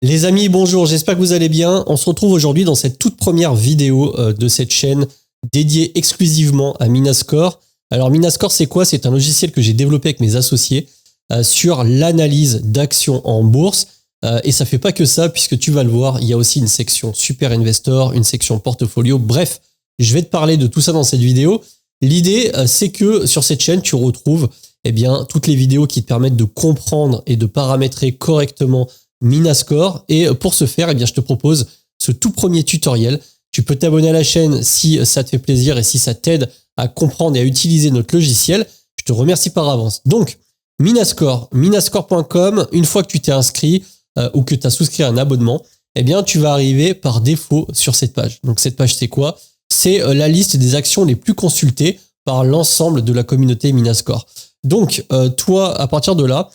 Les amis, bonjour, j'espère que vous allez bien. On se retrouve aujourd'hui dans cette toute première vidéo de cette chaîne dédiée exclusivement à Minascore. Alors Minascore, c'est quoi? C'est un logiciel que j'ai développé avec mes associés sur l'analyse d'actions en bourse. Et ça fait pas que ça, puisque tu vas le voir, il y a aussi une section Super Investor, une section portfolio. Bref, je vais te parler de tout ça dans cette vidéo. L'idée, c'est que sur cette chaîne, tu retrouves toutes les vidéos qui te permettent de comprendre et de paramétrer correctement Minascore. Et pour ce faire, je te propose ce tout premier tutoriel. Tu peux t'abonner à la chaîne si ça te fait plaisir et si ça t'aide à comprendre et à utiliser notre logiciel. Je te remercie par avance. Donc, Minascore, minascore.com, une fois que tu t'es inscrit ou que tu as souscrit à un abonnement, tu vas arriver par défaut sur cette page. Donc, cette page, c'est quoi? C'est la liste des actions les plus consultées par l'ensemble de la communauté Minascore. Donc, toi, à partir de là,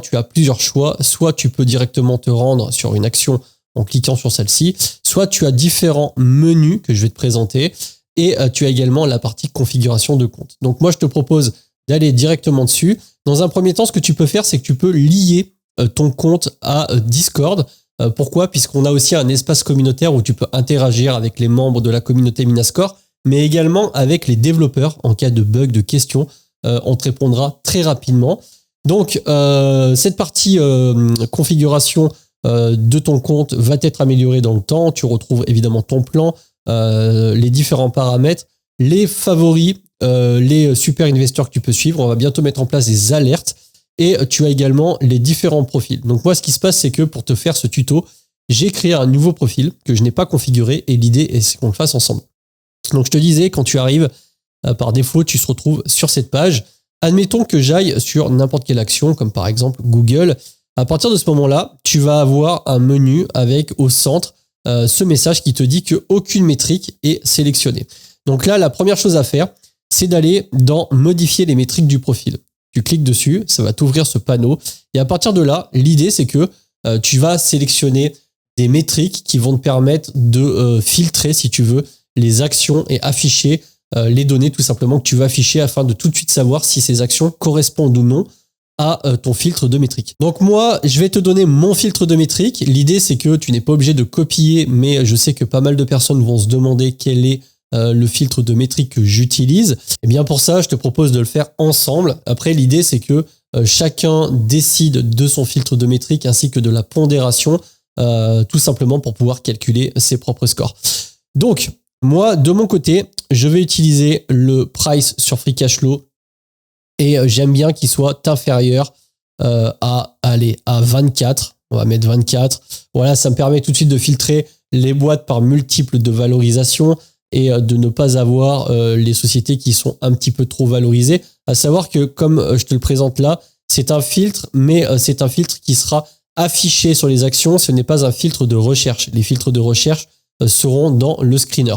tu as plusieurs choix. Soit tu peux directement te rendre sur une action en cliquant sur celle-ci, soit tu as différents menus que je vais te présenter et tu as également la partie configuration de compte. Donc moi, je te propose d'aller directement dessus. Dans un premier temps, ce que tu peux faire, c'est que tu peux lier ton compte à Discord. Pourquoi? Puisqu'on a aussi un espace communautaire où tu peux interagir avec les membres de la communauté Minascore, mais également avec les développeurs en cas de bug, de questions. On te répondra très rapidement. Donc, cette partie configuration de ton compte va être améliorée dans le temps. Tu retrouves évidemment ton plan, les différents paramètres, les favoris, les super investors que tu peux suivre. On va bientôt mettre en place des alertes et tu as également les différents profils. Donc moi, ce qui se passe, c'est que pour te faire ce tuto, j'ai créé un nouveau profil que je n'ai pas configuré et l'idée, c'est qu'on le fasse ensemble. Donc, je te disais, quand tu arrives, par défaut, tu te retrouves sur cette page. Admettons que j'aille sur n'importe quelle action, comme par exemple Google. À partir de ce moment-là, tu vas avoir un menu avec au centre ce message qui te dit qu'aucune métrique est sélectionnée. Donc là, la première chose à faire, c'est d'aller dans modifier les métriques du profil. Tu cliques dessus, ça va t'ouvrir ce panneau. Et à partir de là, l'idée, c'est que tu vas sélectionner des métriques qui vont te permettre de filtrer, si tu veux, les actions et afficher les données tout simplement que tu vas afficher afin de tout de suite savoir si ces actions correspondent ou non à ton filtre de métrique. Donc moi, je vais te donner mon filtre de métrique. L'idée, c'est que tu n'es pas obligé de copier, mais je sais que pas mal de personnes vont se demander quel est le filtre de métrique que j'utilise. Et bien pour ça, je te propose de le faire ensemble. Après, l'idée, c'est que chacun décide de son filtre de métrique ainsi que de la pondération, tout simplement pour pouvoir calculer ses propres scores. Donc, moi, de mon côté, je vais utiliser le price sur free cash flow et j'aime bien qu'il soit inférieur à 24. On va mettre 24. Voilà, ça me permet tout de suite de filtrer les boîtes par multiples de valorisation et de ne pas avoir les sociétés qui sont un petit peu trop valorisées. À savoir que, comme je te le présente là, c'est un filtre, mais c'est un filtre qui sera affiché sur les actions. Ce n'est pas un filtre de recherche. Les filtres de recherche seront dans le screener.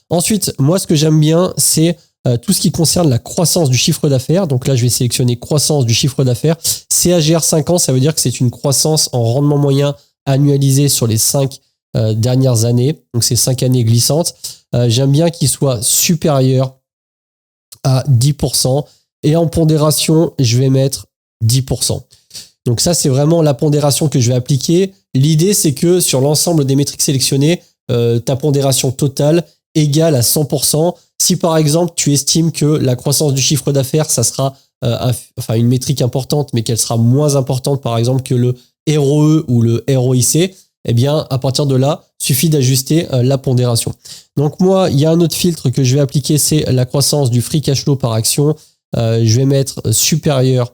Ensuite, moi, ce que j'aime bien, c'est tout ce qui concerne la croissance du chiffre d'affaires. Donc là, je vais sélectionner croissance du chiffre d'affaires. CAGR 5 ans, ça veut dire que c'est une croissance en rendement moyen annualisé sur les 5 dernières années. Donc, c'est 5 années glissantes. J'aime bien qu'il soit supérieur à 10%. Et en pondération, je vais mettre 10%. Donc ça, c'est vraiment la pondération que je vais appliquer. L'idée, c'est que sur l'ensemble des métriques sélectionnées, ta pondération totale égale à 100%. Si par exemple tu estimes que la croissance du chiffre d'affaires, ça sera une métrique importante, mais qu'elle sera moins importante par exemple que le ROE ou le ROIC, à partir de là, suffit d'ajuster la pondération. Donc moi, il y a un autre filtre que je vais appliquer, c'est la croissance du free cash flow par action. Je vais mettre supérieur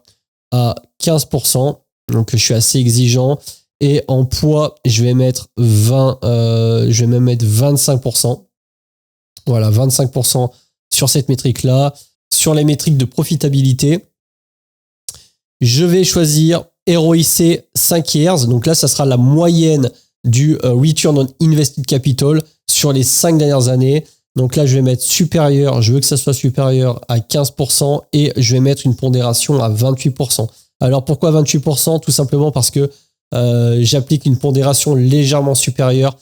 à 15%. Donc je suis assez exigeant. Et en poids, je vais mettre 25%. Voilà, 25% sur cette métrique-là. Sur les métriques de profitabilité, je vais choisir ROIC 5 years. Donc là, ça sera la moyenne du Return on Invested Capital sur les 5 dernières années. Donc là, je vais mettre supérieur. Je veux que ça soit supérieur à 15% et je vais mettre une pondération à 28%. Alors pourquoi 28%? Tout simplement parce que j'applique une pondération légèrement supérieure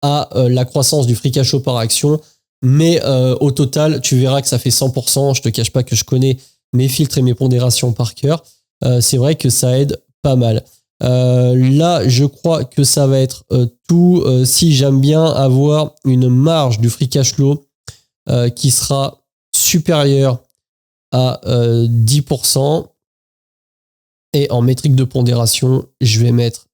à la croissance du free cash flow par action. Mais au total, tu verras que ça fait 100%. Je te cache pas que je connais mes filtres et mes pondérations par cœur. C'est vrai que ça aide pas mal. Là, je crois que ça va être tout. Si j'aime bien avoir une marge du free cash flow qui sera supérieure à 10%. Et en métrique de pondération, je vais mettre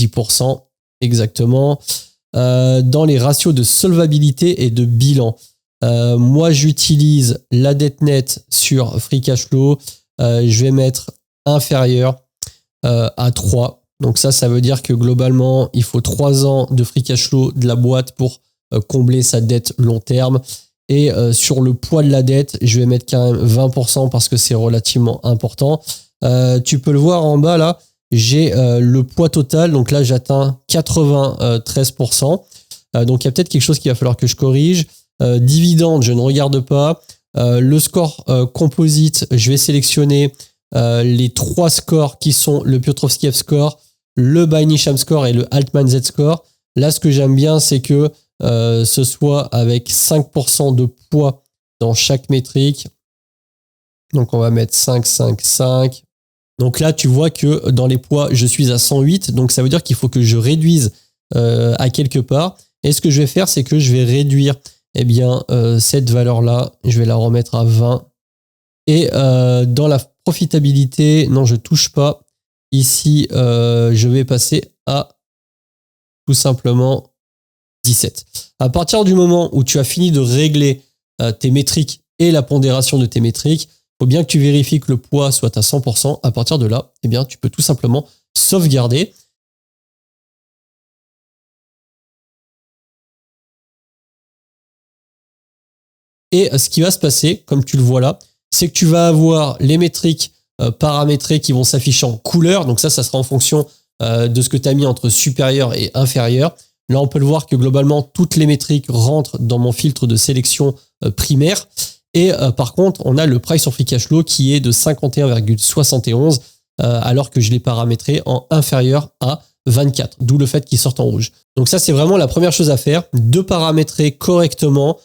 10% exactement. Dans les ratios de solvabilité et de bilan, moi, j'utilise la dette nette sur free cash flow. Je vais mettre inférieur à 3. Donc ça veut dire que globalement, il faut 3 ans de free cash flow de la boîte pour combler sa dette long terme. Et sur le poids de la dette, je vais mettre quand même 20% parce que c'est relativement important. Tu peux le voir en bas là, j'ai le poids total. Donc là, j'atteins 93%. Donc il y a peut-être quelque chose qu'il va falloir que je corrige. Dividende, je ne regarde pas. Le score composite, je vais sélectionner les 3 scores qui sont le Piotrowski F-score, le Bainicham score et le Altman Z-score. Là, ce que j'aime bien, c'est que ce soit avec 5% de poids dans chaque métrique. Donc, on va mettre 5, 5, 5. Donc là, tu vois que dans les poids, je suis à 108. Donc, ça veut dire qu'il faut que je réduise à quelque part. Et ce que je vais faire, c'est que je vais réduire cette valeur-là. Je vais la remettre à 20. Et dans la profitabilité, non, je ne touche pas. Ici, je vais passer à tout simplement 17. À partir du moment où tu as fini de régler tes métriques et la pondération de tes métriques, il faut bien que tu vérifies que le poids soit à 100%. À partir de là, tu peux tout simplement sauvegarder. Et ce qui va se passer, comme tu le vois là, c'est que tu vas avoir les métriques paramétrées qui vont s'afficher en couleur. Donc ça sera en fonction de ce que tu as mis entre supérieur et inférieur. Là, on peut le voir que globalement, toutes les métriques rentrent dans mon filtre de sélection primaire. Et par contre, on a le price sur free cash flow qui est de 51,71 alors que je l'ai paramétré en inférieur à 24, d'où le fait qu'il sorte en rouge. Donc ça, c'est vraiment la première chose à faire, de paramétrer correctement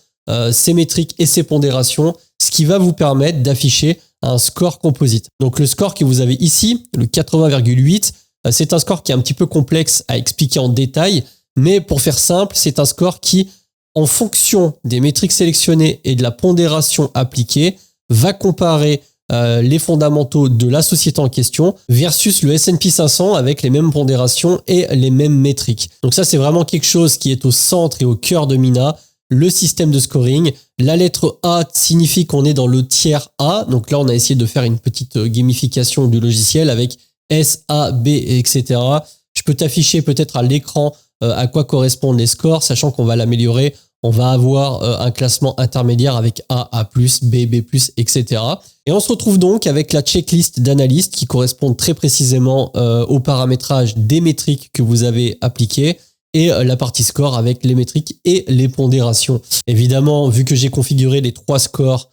ces métriques et ces pondérations, ce qui va vous permettre d'afficher un score composite. Donc le score que vous avez ici, le 80,8, c'est un score qui est un petit peu complexe à expliquer en détail, mais pour faire simple, c'est un score qui, en fonction des métriques sélectionnées et de la pondération appliquée, va comparer les fondamentaux de la société en question versus le S&P 500 avec les mêmes pondérations et les mêmes métriques. Donc ça, c'est vraiment quelque chose qui est au centre et au cœur de Mina, le système de scoring. La lettre A signifie qu'on est dans le tiers A. Donc là, on a essayé de faire une petite gamification du logiciel avec S, A, B, etc. Je peux t'afficher peut-être à l'écran à quoi correspondent les scores, sachant qu'on va l'améliorer. On va avoir un classement intermédiaire avec A, A+, B, B+, etc. Et on se retrouve donc avec la checklist d'analystes qui correspondent très précisément au paramétrage des métriques que vous avez appliquées et la partie score avec les métriques et les pondérations. Évidemment, vu que j'ai configuré les 3 scores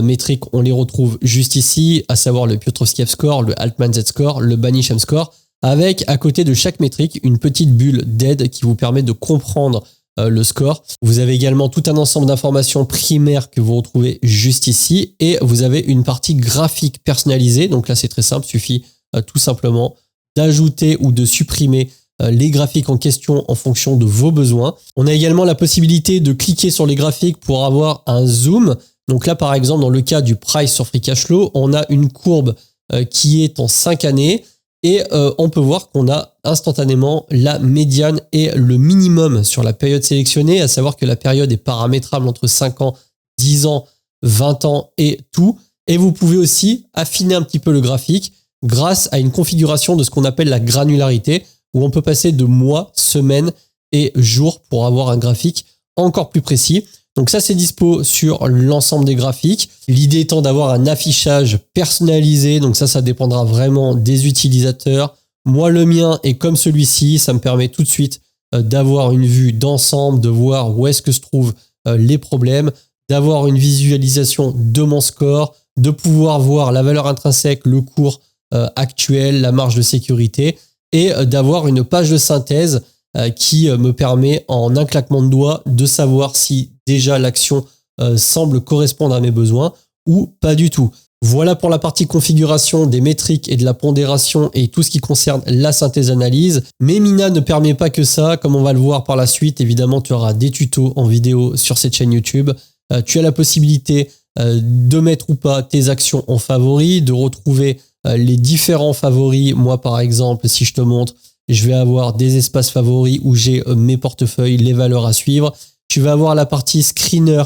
métriques, on les retrouve juste ici, à savoir le Piotrowski F-score, le Altman Z-score, le Bainicham score, avec à côté de chaque métrique une petite bulle d'aide qui vous permet de comprendre le score. Vous avez également tout un ensemble d'informations primaires que vous retrouvez juste ici et vous avez une partie graphique personnalisée. Donc là, c'est très simple, il suffit tout simplement d'ajouter ou de supprimer les graphiques en question en fonction de vos besoins. On a également la possibilité de cliquer sur les graphiques pour avoir un zoom. Donc là, par exemple, dans le cas du price sur free cash flow, on a une courbe qui est en 5 années. Et on peut voir qu'on a instantanément la médiane et le minimum sur la période sélectionnée, à savoir que la période est paramétrable entre 5 ans, 10 ans, 20 ans et tout. Et vous pouvez aussi affiner un petit peu le graphique grâce à une configuration de ce qu'on appelle la granularité, où on peut passer de mois, semaines et jours pour avoir un graphique encore plus précis. Donc ça, c'est dispo sur l'ensemble des graphiques. L'idée étant d'avoir un affichage personnalisé. Donc ça dépendra vraiment des utilisateurs. Moi, le mien est comme celui-ci. Ça me permet tout de suite d'avoir une vue d'ensemble, de voir où est-ce que se trouvent les problèmes, d'avoir une visualisation de mon score, de pouvoir voir la valeur intrinsèque, le cours actuel, la marge de sécurité et d'avoir une page de synthèse qui me permet en un claquement de doigts de savoir si déjà l'action semble correspondre à mes besoins ou pas du tout. Voilà pour la partie configuration des métriques et de la pondération et tout ce qui concerne la synthèse analyse. Mais Mina ne permet pas que ça, comme on va le voir par la suite. Évidemment, tu auras des tutos en vidéo sur cette chaîne YouTube. Tu as la possibilité de mettre ou pas tes actions en favoris, de retrouver les différents favoris. Moi, par exemple, si je te montre, je vais avoir des espaces favoris où j'ai mes portefeuilles, les valeurs à suivre. Tu vas avoir la partie screener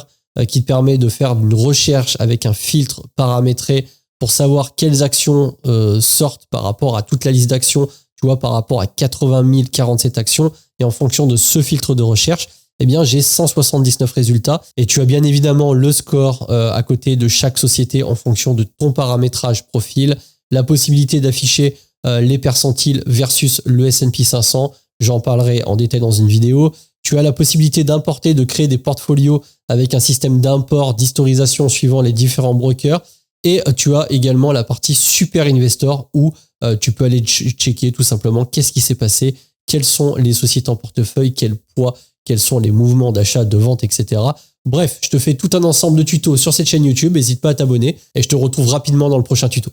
qui te permet de faire une recherche avec un filtre paramétré pour savoir quelles actions sortent par rapport à toute la liste d'actions, tu vois, par rapport à 80 047 actions. Et en fonction de ce filtre de recherche, eh bien, j'ai 179 résultats. Et tu as bien évidemment le score à côté de chaque société en fonction de ton paramétrage profil, la possibilité d'afficher les percentiles versus le S&P 500. J'en parlerai en détail dans une vidéo. Tu as la possibilité d'importer, de créer des portfolios avec un système d'import, d'historisation suivant les différents brokers. Et tu as également la partie Super Investor où tu peux aller checker tout simplement qu'est-ce qui s'est passé, quelles sont les sociétés en portefeuille, quel poids, quels sont les mouvements d'achat, de vente, etc. Bref, je te fais tout un ensemble de tutos sur cette chaîne YouTube. N'hésite pas à t'abonner et je te retrouve rapidement dans le prochain tuto.